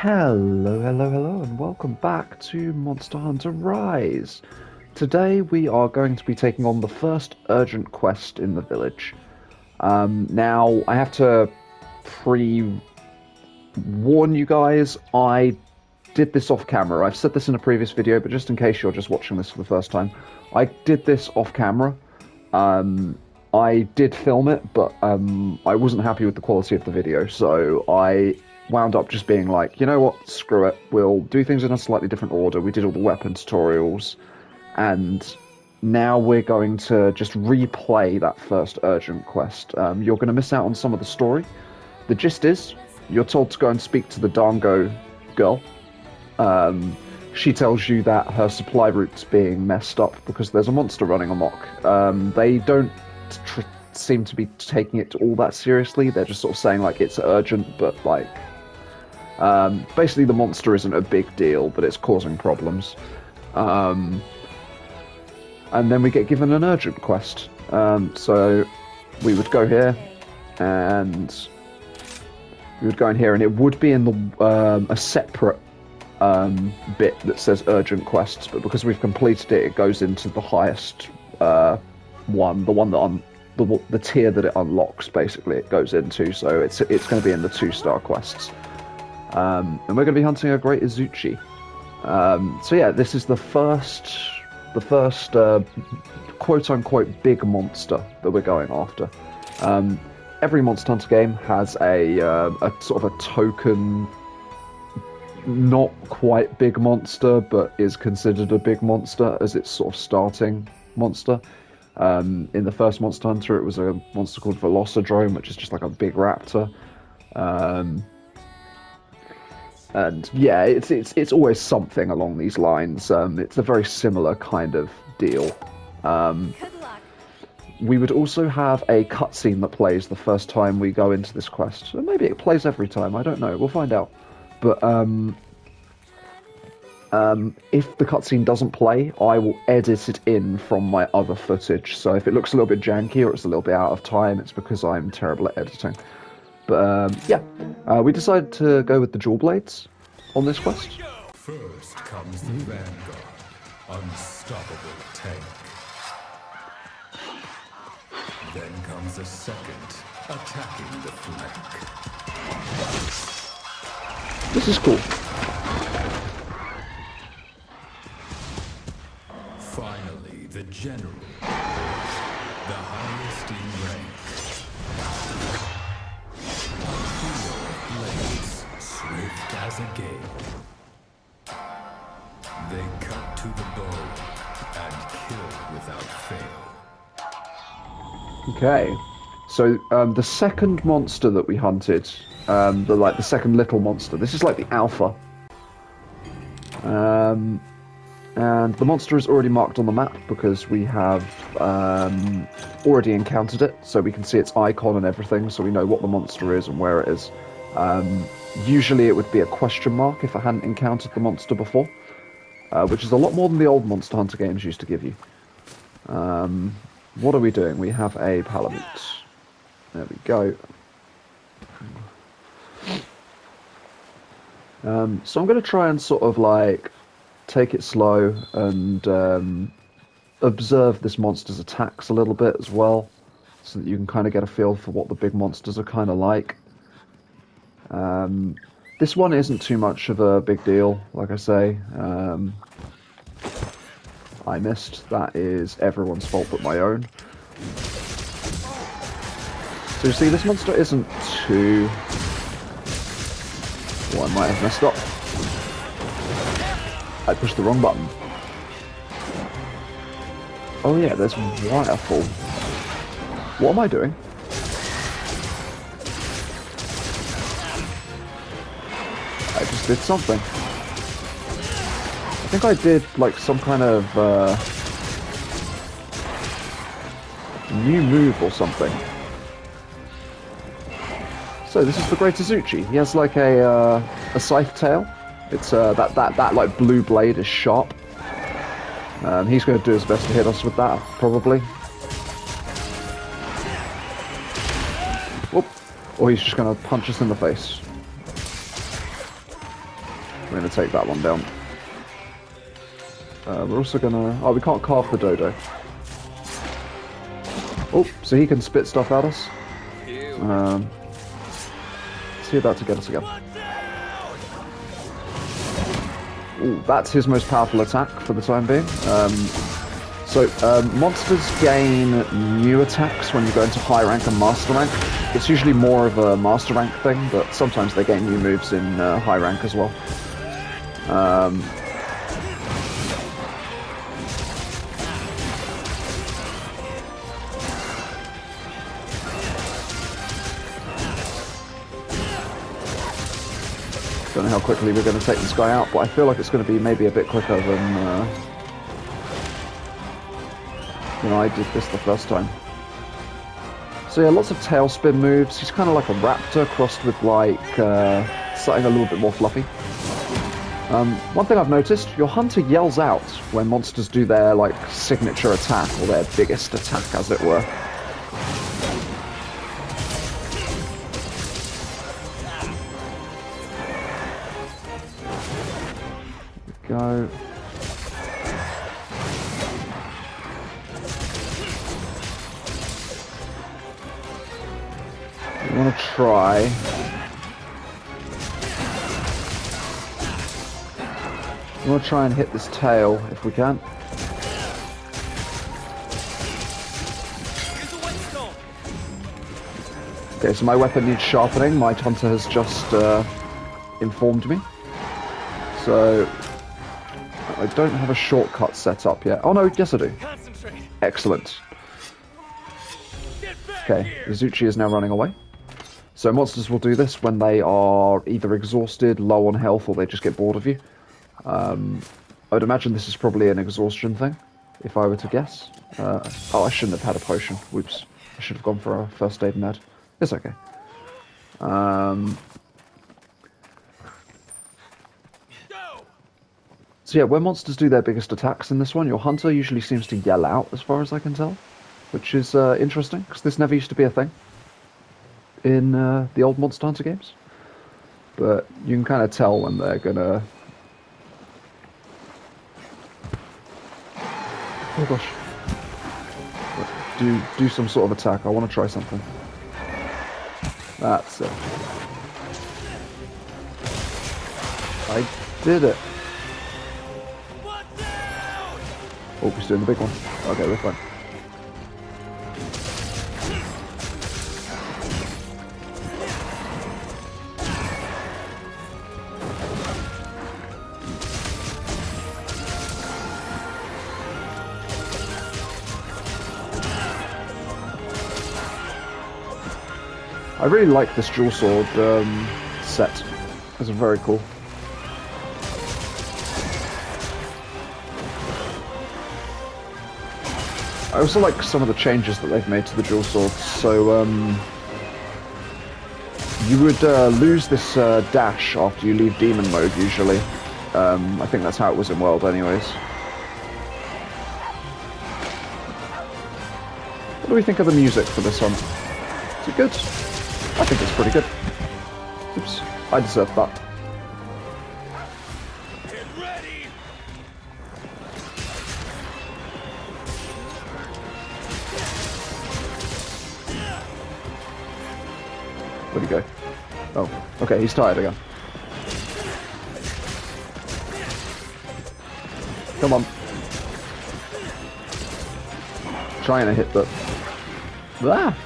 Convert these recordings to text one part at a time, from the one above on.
Hello, hello, hello, and welcome back to Monster Hunter Rise. Today we are going to be taking on the first urgent quest in the village. Now, I have to pre-warn you guys, I did this off camera. I've said this in a previous video, but just in case you're just watching this for the first time, I did this off camera. I did film it, but I wasn't happy with the quality of the video, so I wound up just being like, you know what, screw it, we'll do things in a slightly different order. We did all the weapon tutorials, and now we're going to just replay that first urgent quest. You're going to miss out on some of the story. The gist is, you're told to go and speak to the Dango girl. She tells you that her supply route's being messed up because there's a monster running amok. They don't seem to be taking it all that seriously. They're just sort of saying, like, it's urgent, but, like, basically the monster isn't a big deal, but it's causing problems. And then we get given an urgent quest. So we would go here, and we would go in here, and it would be in the a separate bit that says urgent quests, but because we've completed it, it goes into the highest one, the one that the tier that it unlocks. Basically, it goes into. So it's going to be in the 2-star quests, and we're going to be hunting a Great Izuchi. So yeah, this is the first quote unquote big monster that we're going after. Every Monster Hunter game has a sort of a token, not quite big monster, but is considered a big monster as its sort of starting monster. In the first Monster Hunter, it was a monster called Velocidrome, which is just like a big raptor. And yeah, it's always something along these lines. It's a very similar kind of deal. We would also have a cutscene that plays the first time we go into this quest. So maybe it plays every time, I don't know, we'll find out. But if the cutscene doesn't play, I will edit it in from my other footage. So if it looks a little bit janky or it's a little bit out of time, it's because I'm terrible at editing. But yeah, we decided to go with the Jewel Blades on this quest. First comes the Vanguard, unstoppable tank. Then comes a second, attacking the flank. This is cool. Finally, the General, the highest in rank. A trio of blades, swift as a gale. They cut to the bone and kill without fail. Okay, so the second monster that we hunted, the second little monster. This is like the alpha. And the monster is already marked on the map because we have already encountered it, so we can see its icon and everything, so we know what the monster is and where it is. Usually it would be a question mark if I hadn't encountered the monster before, which is a lot more than the old Monster Hunter games used to give you. What are we doing? We have a Palamute. There we go. So I'm going to try and sort of like take it slow and observe this monster's attacks a little bit as well, so that you can kind of get a feel for what the big monsters are kind of like. This one isn't too much of a big deal, like I say. I missed. That is everyone's fault but my own. So you see, this monster isn't too... Well, I might have messed up. I pushed the wrong button. Oh yeah, there's Wirefall. What am I doing? I just did something. I think I did like some kind of new move or something. So this is the Great Izuchi. He has like a scythe tail. It's that like blue blade is sharp. He's going to do his best to hit us with that, probably. Whoop. Or he's just going to punch us in the face. We're going to take that one down. We're also going to... Oh, we can't carve the dodo. Oh, so he can spit stuff at us. See about to get us again. Ooh, that's his most powerful attack for the time being. Monsters gain new attacks when you go into high rank and master rank. It's usually more of a master rank thing, but sometimes they gain new moves in high rank as well. Don't know how quickly we're going to take this guy out, but I feel like it's going to be maybe a bit quicker than I did this the first time. So yeah, lots of tailspin moves. He's kind of like a raptor crossed with like something a little bit more fluffy. One thing I've noticed, your hunter yells out when monsters do their like signature attack, or their biggest attack as it were. Go. I want to try. I want to try and hit this tail if we can. Okay, so my weapon needs sharpening. My hunter has just informed me. So I don't have a shortcut set up yet. Oh no, yes I do. Excellent. Okay, Izuchi is now running away. So monsters will do this when they are either exhausted, low on health, or they just get bored of you. I would imagine this is probably an exhaustion thing, if I were to guess. Oh, I shouldn't have had a potion. Whoops. I should have gone for a first aid med. It's okay. So yeah, when monsters do their biggest attacks in this one, your hunter usually seems to yell out, as far as I can tell. Which is interesting, because this never used to be a thing in the old Monster Hunter games. But you can kind of tell when they're gonna... Oh gosh. Do some sort of attack. I want to try something. That's it. I did it. Oh, he's doing the big one. Okay, we're fine. I really like this dual sword set. It's very cool. I also like some of the changes that they've made to the dual swords. So you would lose this dash after you leave demon mode usually. I think that's how it was in World anyways. What do we think of the music for this one? Is it good? I think it's pretty good. Oops, I deserve that. Get ready. Where'd he go? Oh, okay, he's tired again. Come on. Trying to hit the... Ah!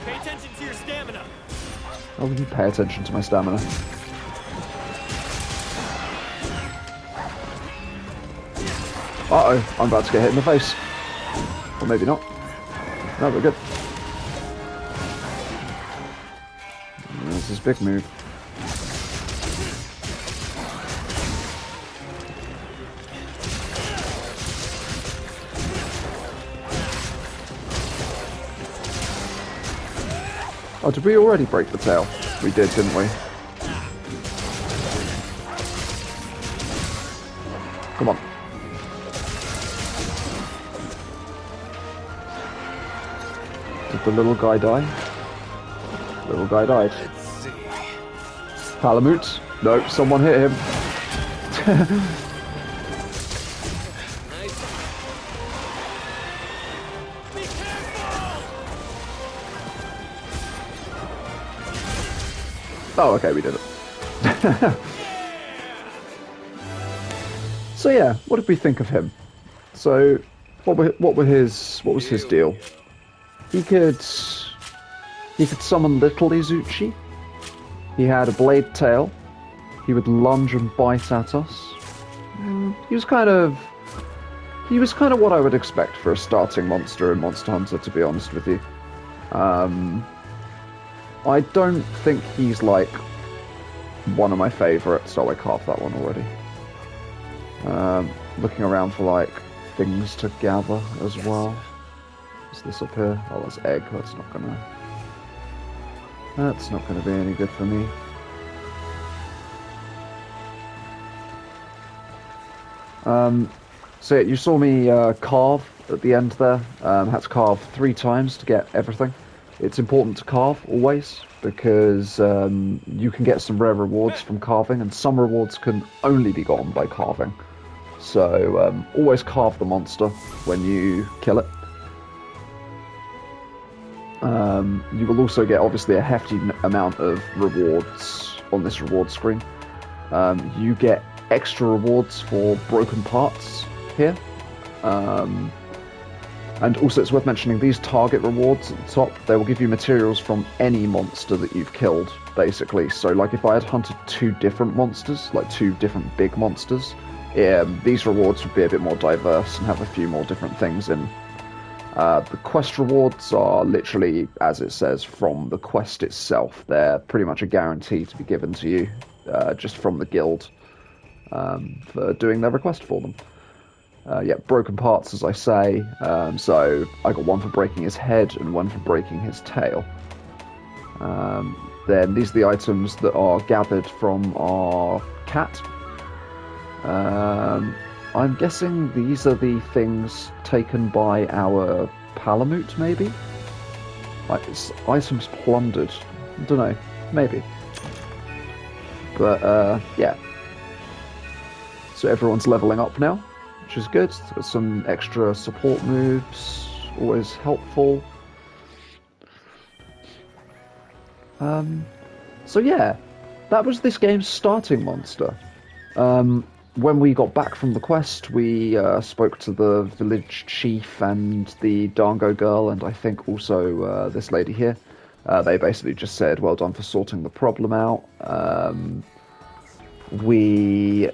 Pay attention to your stamina. How would you pay attention to my stamina? Uh-oh, I'm about to get hit in the face. Or maybe not. No, we're good. There's this big move. Oh, did we already break the tail? We did, didn't we? Come on. Did the little guy die? Little guy died. Palamute. No, someone hit him. Be careful! Oh, okay, we did it. So yeah, what did we think of him? So, what was his deal? He could summon little Izuchi. He had a blade tail. He would lunge and bite at us. He was kind of what I would expect for a starting monster in Monster Hunter, to be honest with you. I don't think he's like one of my favorites. Oh, I carved that one already. Looking around for like things to gather as well. What's this up here? Oh, that's egg. That's not gonna be any good for me. So yeah, you saw me carve at the end there. Had to carve 3 times to get everything. It's important to carve always because you can get some rare rewards from carving, and some rewards can only be gotten by carving. So always carve the monster when you kill it. You will also get obviously a hefty amount of rewards on this reward screen. You get extra rewards for broken parts here. And also it's worth mentioning these target rewards at the top, they will give you materials from any monster that you've killed, basically. So like if I had hunted 2 different monsters, like 2 different big monsters, these rewards would be a bit more diverse and have a few more different things in. The quest rewards are literally, as it says, from the quest itself. They're pretty much a guarantee to be given to you, just from the guild, for doing their request for them. Yeah, broken parts, as I say. So I got 1 for breaking his head and 1 for breaking his tail. Then these are the items that are gathered from our cat. I'm guessing these are the things taken by our Palamute, maybe? Like, it's items plundered. I don't know. Maybe. But, yeah. So everyone's leveling up now, which is good. Got some extra support moves. Always helpful. So yeah. That was this game's starting monster. When we got back from the quest, we spoke to the village chief and the Dango girl, and I think also this lady here. They basically just said, well done for sorting the problem out. We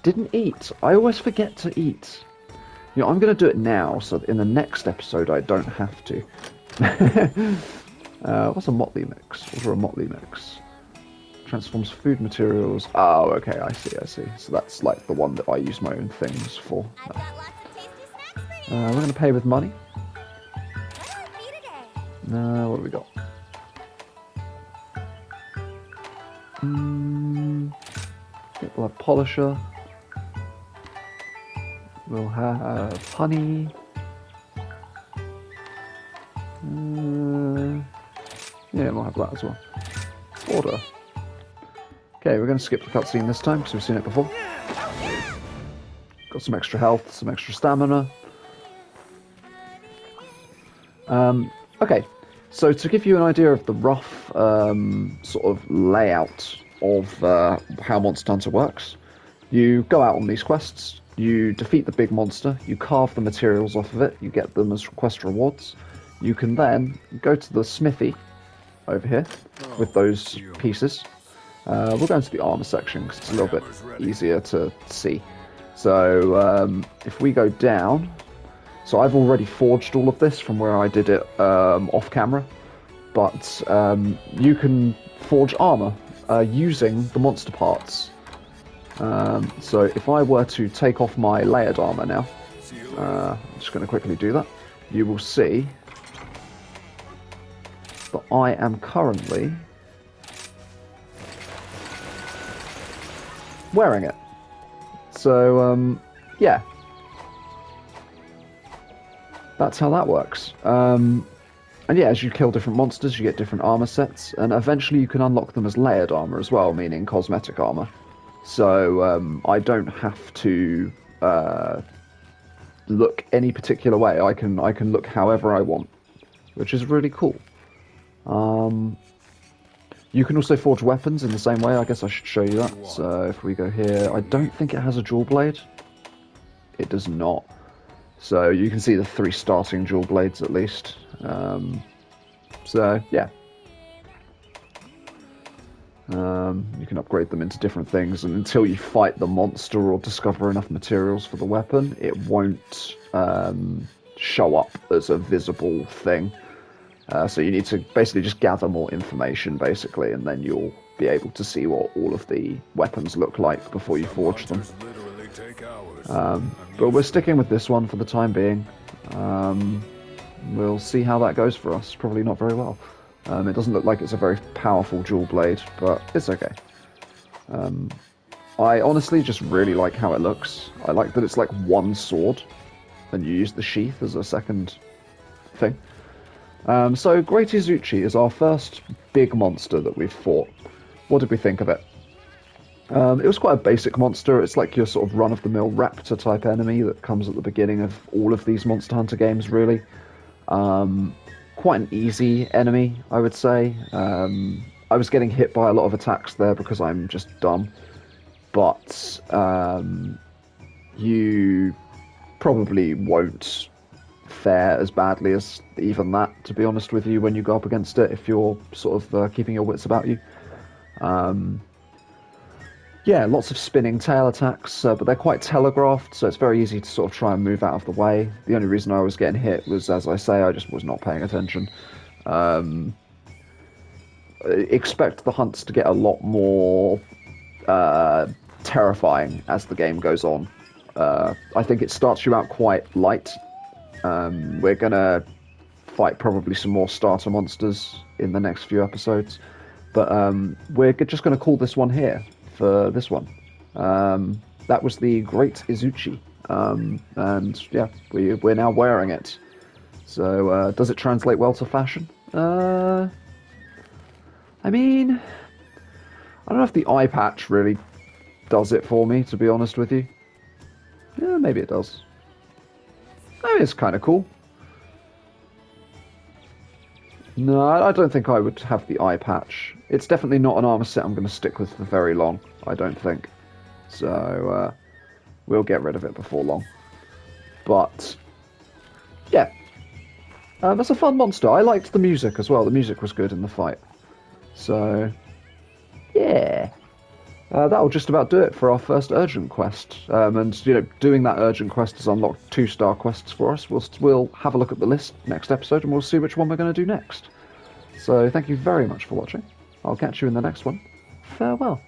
didn't eat. I always forget to eat. You know, I'm going to do it now, so that in the next episode I don't have to. What's a motley mix? What's a motley mix? Transforms food materials. Oh, okay, I see. So that's like the one that I use my own things for. We're going to pay with money. What do we got? We'll have polisher. We'll have honey. Yeah, we'll have that as well. Order. Okay, we're going to skip the cutscene this time because we've seen it before. Got some extra health, some extra stamina. Okay, so to give you an idea of the rough sort of layout of how Monster Hunter works, you go out on these quests, you defeat the big monster, you carve the materials off of it, you get them as quest rewards. You can then go to the smithy over here with those pieces. We'll go into the armor section because it's a little bit easier to see. So if we go down, so I've already forged all of this from where I did it off camera, but you can forge armor using the monster parts. So if I were to take off my layered armor now, I'm just going to quickly do that, you will see that I am currently wearing it. So, yeah. That's how that works. And yeah, as you kill different monsters, you get different armor sets, and eventually you can unlock them as layered armor as well, meaning cosmetic armor. So I don't have to look any particular way. I can look however I want, which is really cool. You can also forge weapons in the same way. I guess I should show you that. So if we go here, I don't think it has a dual blade. It does not. So you can see the 3 starting dual blades at least. So yeah. You can upgrade them into different things, and until you fight the monster or discover enough materials for the weapon, it won't show up as a visible thing. So you need to basically just gather more information, basically, and then you'll be able to see what all of the weapons look like before you forge them. But we're sticking with this one for the time being. We'll see how that goes for us. Probably not very well. It doesn't look like it's a very powerful dual blade, but it's okay. I honestly just really like how it looks. I like that it's like one sword, and you use the sheath as a second thing. So Great Izuchi is our first big monster that we've fought. What did we think of it? It was quite a basic monster. It's like your sort of run-of-the-mill raptor type enemy that comes at the beginning of all of these Monster Hunter games, really. Quite an easy enemy, I would say. I was getting hit by a lot of attacks there because I'm just dumb. But you probably won't fare as badly as even that, to be honest with you, when you go up against it, if you're sort of keeping your wits about you. Yeah, lots of spinning tail attacks, but they're quite telegraphed, so it's very easy to sort of try and move out of the way. The only reason I was getting hit was, as I say, I just was not paying attention. Expect the hunts to get a lot more terrifying as the game goes on. I think it starts you out quite light. We're going to fight probably some more starter monsters in the next few episodes, but we're just going to call this one here for this one. That was the Great Izuchi, and yeah, we're now wearing it. So does it translate well to fashion? I mean, I don't know if the eye patch really does it for me, to be honest with you. Yeah, maybe it does. I mean, it's kind of cool. No, I don't think I would have the eye patch. It's definitely not an armor set I'm going to stick with for very long, I don't think. So, we'll get rid of it before long. But, yeah. That's a fun monster. I liked the music as well. The music was good in the fight. So, yeah. That'll just about do it for our first urgent quest. And, you know, doing that urgent quest has unlocked 2-star quests for us. We'll have a look at the list next episode, and we'll see which one we're going to do next. So, thank you very much for watching. I'll catch you in the next one. Farewell.